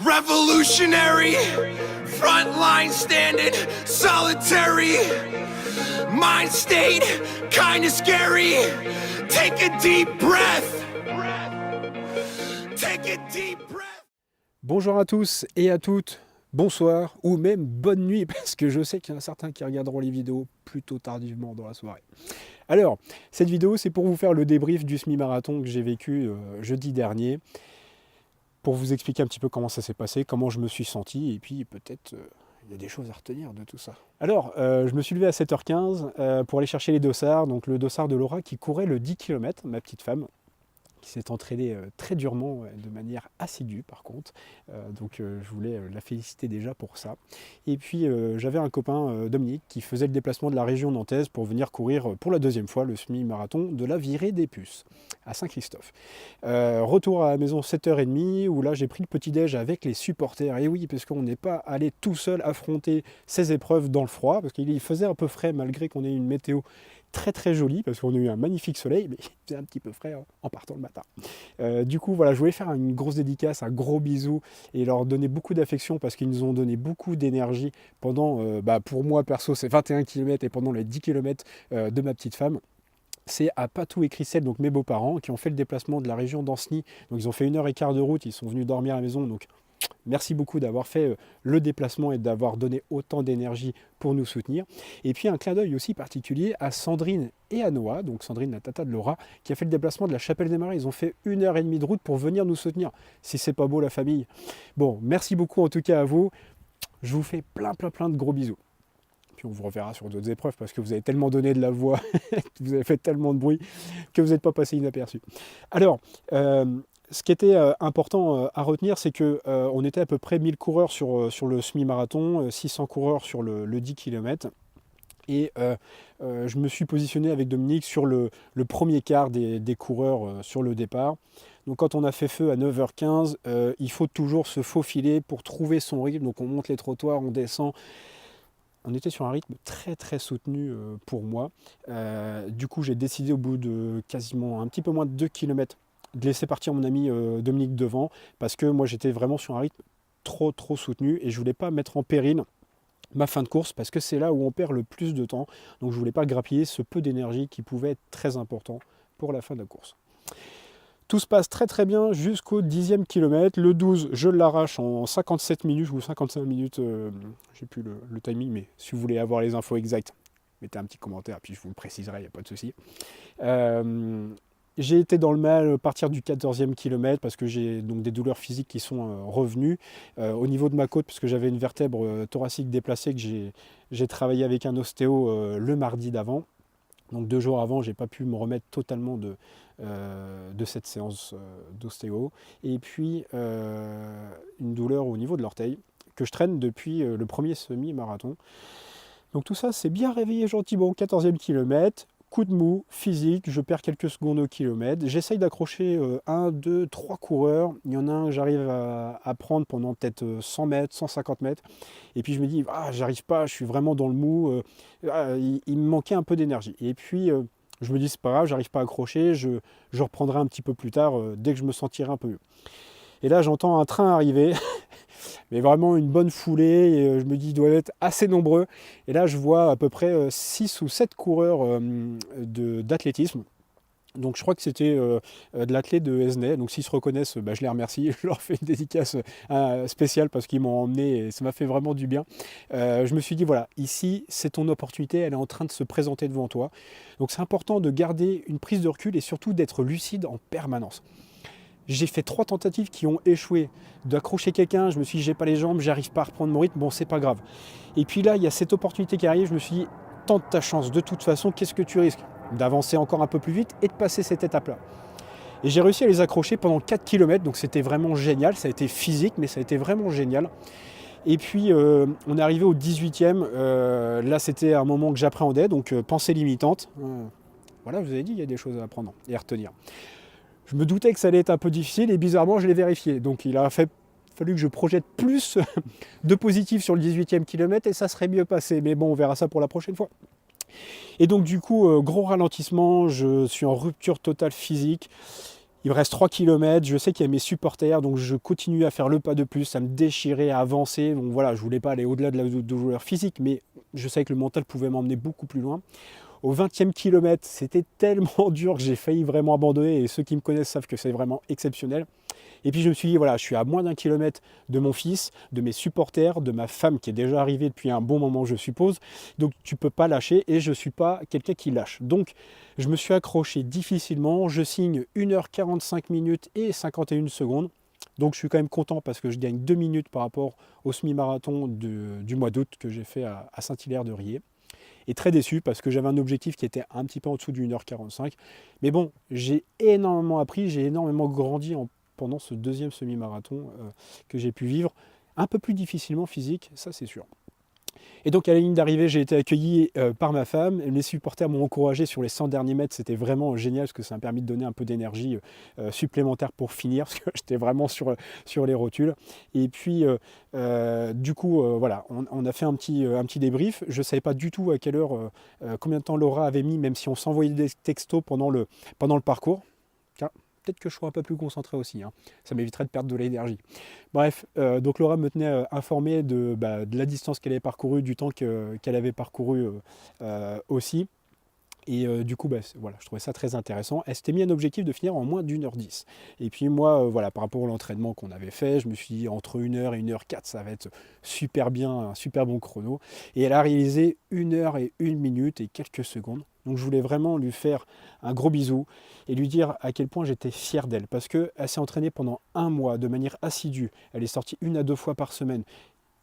Revolutionary, frontline standing, solitary, mind state, kinda scary. Take a deep breath. Take a deep breath. Bonjour à tous et à toutes, bonsoir ou même bonne nuit parce que je sais qu'il y en a certains qui regarderont les vidéos plutôt tardivement dans la soirée. Alors, cette vidéo c'est pour vous faire le débrief du semi-marathon que j'ai vécu jeudi dernier, pour vous expliquer un petit peu comment ça s'est passé, comment je me suis senti et puis peut-être il y a des choses à retenir de tout ça. Alors, je me suis levé à 7h15 pour aller chercher les dossards, donc le dossard de Laura qui courait le 10 km, ma petite femme, qui s'est entraînée très durement, de manière assidue par contre. Je voulais la féliciter déjà pour ça. Et puis j'avais un copain, Dominique, qui faisait le déplacement de la région nantaise pour venir courir pour la deuxième fois le semi-marathon de la Virée des Puces à Saint-Christophe. Retour à la maison 7h30 où là j'ai pris le petit-déj avec les supporters. Et oui, parce qu'on n'est pas allé tout seul affronter ces épreuves dans le froid, parce qu'il faisait un peu frais malgré qu'on ait une météo très très jolie, parce qu'on a eu un magnifique soleil, mais il faisait un petit peu frais en partant le matin. Du coup, voilà, je voulais faire une grosse dédicace, un gros bisou, et leur donner beaucoup d'affection, parce qu'ils nous ont donné beaucoup d'énergie pendant, pour moi perso, c'est 21 km, et pendant les 10 km de ma petite femme. C'est à Patou et Christelle, donc mes beaux-parents, qui ont fait le déplacement de la région d'Ancenis. Donc ils ont fait 1h15 de route, ils sont venus dormir à la maison, donc merci beaucoup d'avoir fait le déplacement et d'avoir donné autant d'énergie pour nous soutenir. Et puis un clin d'œil aussi particulier à Sandrine et à Noah, donc Sandrine, la tata de Laura, qui a fait le déplacement de la Chapelle des Marais. Ils ont fait 1h30 de route pour venir nous soutenir. Si c'est pas beau la famille. Bon, merci beaucoup en tout cas à vous. Je vous fais plein de gros bisous. Puis on vous reverra sur d'autres épreuves parce que vous avez tellement donné de la voix, vous avez fait tellement de bruit que vous n'êtes pas passé inaperçu. Alors, ce qui était important à retenir, c'est qu'on était à peu près 1000 coureurs sur le semi-marathon, 600 coureurs sur le 10 km. Et je me suis positionné avec Dominique sur le premier quart des coureurs sur le départ. Donc quand on a fait feu à 9h15, il faut toujours se faufiler pour trouver son rythme. Donc on monte les trottoirs, on descend. On était sur un rythme très soutenu pour moi. Du coup, j'ai décidé au bout de quasiment un petit peu moins de 2 km de laisser partir mon ami Dominique devant, parce que moi j'étais vraiment sur un rythme trop soutenu et je voulais pas mettre en péril ma fin de course, parce que c'est là où on perd le plus de temps. Donc je voulais pas grappiller ce peu d'énergie qui pouvait être très important pour la fin de la course. Tout se passe très bien jusqu'au 10e kilomètre. Le 12, je l'arrache en 57 minutes ou 55 minutes. J'ai plus le timing, mais si vous voulez avoir les infos exactes, mettez un petit commentaire, puis je vous le préciserai, il n'y a pas de souci. J'ai été dans le mal à partir du 14e kilomètre parce que j'ai donc des douleurs physiques qui sont revenues. Au niveau de ma côte, parce que j'avais une vertèbre thoracique déplacée que j'ai travaillé avec un ostéo le mardi d'avant. Donc 2 jours avant, j'ai pas pu me remettre totalement de cette séance d'ostéo. Et puis une douleur au niveau de l'orteil que je traîne depuis le premier semi-marathon. Donc tout ça, c'est bien réveillé gentiment au 14e kilomètre. Coup de mou, physique, je perds quelques secondes au kilomètre. J'essaye d'accrocher 1, 2, 3 coureurs. Il y en a un que j'arrive à prendre pendant peut-être 100 mètres, 150 mètres. Et puis je me dis, j'arrive pas, je suis vraiment dans le mou. Il me manquait un peu d'énergie. Et puis je me dis, c'est pas grave, j'arrive pas à accrocher. Je reprendrai un petit peu plus tard, dès que je me sentirai un peu mieux. Et là, j'entends un train arriver. Mais vraiment une bonne foulée, et je me dis, ils doivent être assez nombreux. Et là, je vois à peu près 6 ou 7 coureurs d'athlétisme. Donc je crois que c'était de l'athlète de Esnay. Donc s'ils se reconnaissent, je les remercie. Je leur fais une dédicace spéciale parce qu'ils m'ont emmené et ça m'a fait vraiment du bien. Je me suis dit, voilà, ici, c'est ton opportunité, elle est en train de se présenter devant toi. Donc c'est important de garder une prise de recul et surtout d'être lucide en permanence. J'ai fait 3 tentatives qui ont échoué. D'accrocher quelqu'un, je me suis dit, j'ai pas les jambes, j'arrive pas à reprendre mon rythme, bon, c'est pas grave. Et puis là, il y a cette opportunité qui arrive, je me suis dit, tente ta chance. De toute façon, qu'est-ce que tu risques? D'avancer encore un peu plus vite et de passer cette étape-là. Et j'ai réussi à les accrocher pendant 4 km, donc c'était vraiment génial. Ça a été physique, mais ça a été vraiment génial. Et puis, on est arrivé au 18e. Là, c'était un moment que j'appréhendais, donc pensée limitante. Voilà, je vous avais dit, il y a des choses à apprendre et à retenir. Je me doutais que ça allait être un peu difficile et bizarrement, je l'ai vérifié. Donc il a fallu que je projette plus de positif sur le 18e kilomètre et ça serait mieux passé. Mais bon, on verra ça pour la prochaine fois. Et donc du coup, gros ralentissement, je suis en rupture totale physique. Il me reste 3 km, je sais qu'il y a mes supporters, donc je continue à faire le pas de plus, à me déchirer, à avancer. Donc voilà, je voulais pas aller au-delà de la douleur physique, mais je savais que le mental pouvait m'emmener beaucoup plus loin. Au 20e kilomètre, c'était tellement dur que j'ai failli vraiment abandonner, et ceux qui me connaissent savent que c'est vraiment exceptionnel. Et puis je me suis dit, voilà, je suis à moins d'1 kilomètre de mon fils, de mes supporters, de ma femme qui est déjà arrivée depuis un bon moment, je suppose. Donc tu ne peux pas lâcher, et je ne suis pas quelqu'un qui lâche. Donc je me suis accroché difficilement, je signe 1h45 minutes et 51 secondes. Donc je suis quand même content parce que je gagne 2 minutes par rapport au semi-marathon du mois d'août que j'ai fait à Saint-Hilaire-de-Riez. Et très déçu parce que j'avais un objectif qui était un petit peu en dessous du 1h45. Mais bon, j'ai énormément appris, j'ai énormément grandi pendant ce deuxième semi-marathon que j'ai pu vivre. Un peu plus difficilement physique, ça c'est sûr. Et donc à la ligne d'arrivée, j'ai été accueilli par ma femme. Mes supporters m'ont encouragé sur les 100 derniers mètres. C'était vraiment génial parce que ça m'a permis de donner un peu d'énergie supplémentaire pour finir parce que j'étais vraiment sur les rotules. Et puis du coup, voilà, on a fait un petit débrief. Je ne savais pas du tout à quelle heure, combien de temps Laura avait mis, même si on s'envoyait des textos pendant le parcours. Tiens, peut-être que je sois un peu plus concentré aussi, hein. Ça m'éviterait de perdre de l'énergie. Bref, donc Laura me tenait informé de la distance qu'elle avait parcourue, du temps qu'elle avait parcouru aussi. Et du coup, voilà, je trouvais ça très intéressant. Elle s'était mis un objectif de finir en moins d'1h10. Et puis moi, voilà, par rapport à l'entraînement qu'on avait fait, je me suis dit entre 1h et 1h04, ça va être super bien, un super bon chrono. Et elle a réalisé 1h et 1 minute et quelques secondes. Donc je voulais vraiment lui faire un gros bisou et lui dire à quel point j'étais fier d'elle. Parce qu'elle s'est entraînée pendant 1 mois de manière assidue. Elle est sortie 1 à 2 fois par semaine.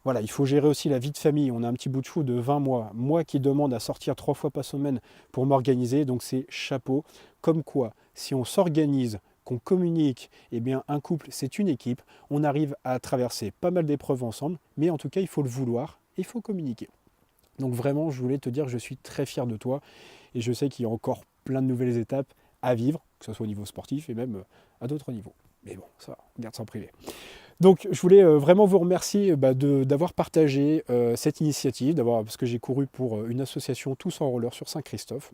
Voilà, il faut gérer aussi la vie de famille. On a un petit bout de chou de 20 mois. Moi qui demande à sortir 3 fois par semaine pour m'organiser, donc c'est chapeau. Comme quoi, si on s'organise, qu'on communique, eh bien un couple, c'est une équipe. On arrive à traverser pas mal d'épreuves ensemble, mais en tout cas, il faut le vouloir et il faut communiquer. Donc vraiment, je voulais te dire que je suis très fier de toi et je sais qu'il y a encore plein de nouvelles étapes à vivre, que ce soit au niveau sportif et même à d'autres niveaux. Mais bon, ça, on garde ça en privé. Donc je voulais vraiment vous remercier d'avoir partagé cette initiative, parce que j'ai couru pour une association Tous en roller sur Saint-Christophe.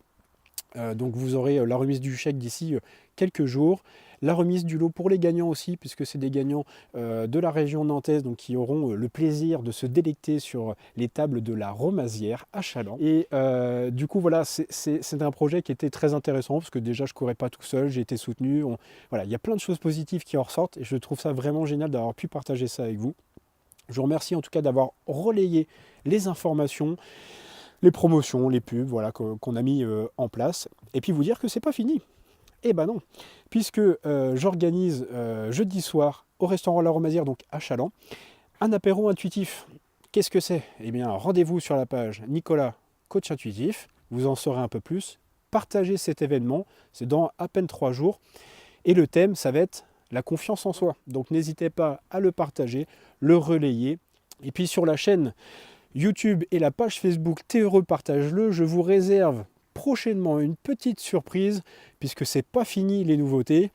Donc vous aurez la remise du chèque d'ici quelques jours, la remise du lot pour les gagnants aussi, puisque c'est des gagnants de la région nantaise, donc qui auront le plaisir de se délecter sur les tables de la Romazière à Chaland. Et du coup voilà, c'est un projet qui était très intéressant, parce que déjà je ne courais pas tout seul, j'ai été soutenu. Voilà, il y a plein de choses positives qui en ressortent, et je trouve ça vraiment génial d'avoir pu partager ça avec vous. Je vous remercie en tout cas d'avoir relayé les informations, les promotions, les pubs, voilà, qu'on a mis en place. Et puis vous dire que c'est pas fini. Eh ben non, puisque j'organise jeudi soir au restaurant La Romazière, donc à Chaland, un apéro intuitif. Qu'est-ce que c'est? Eh bien, rendez-vous sur la page Nicolas, coach intuitif. Vous en saurez un peu plus. Partagez cet événement, c'est dans à peine 3 jours. Et le thème, ça va être la confiance en soi. Donc n'hésitez pas à le partager, le relayer. Et puis sur la chaîne YouTube et la page Facebook T'es heureux, partage-le, je vous réserve prochainement une petite surprise, puisque c'est pas fini les nouveautés.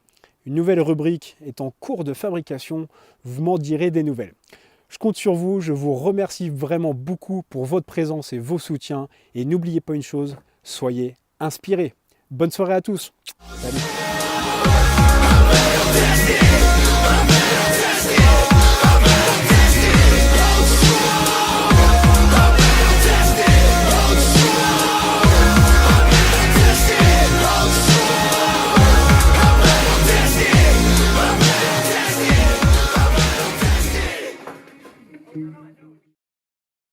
Une nouvelle rubrique est en cours de fabrication, vous m'en direz des nouvelles. Je compte sur vous, je vous remercie vraiment beaucoup pour votre présence et vos soutiens, et n'oubliez pas une chose, soyez inspirés. Bonne soirée à tous. Salut. Thank you.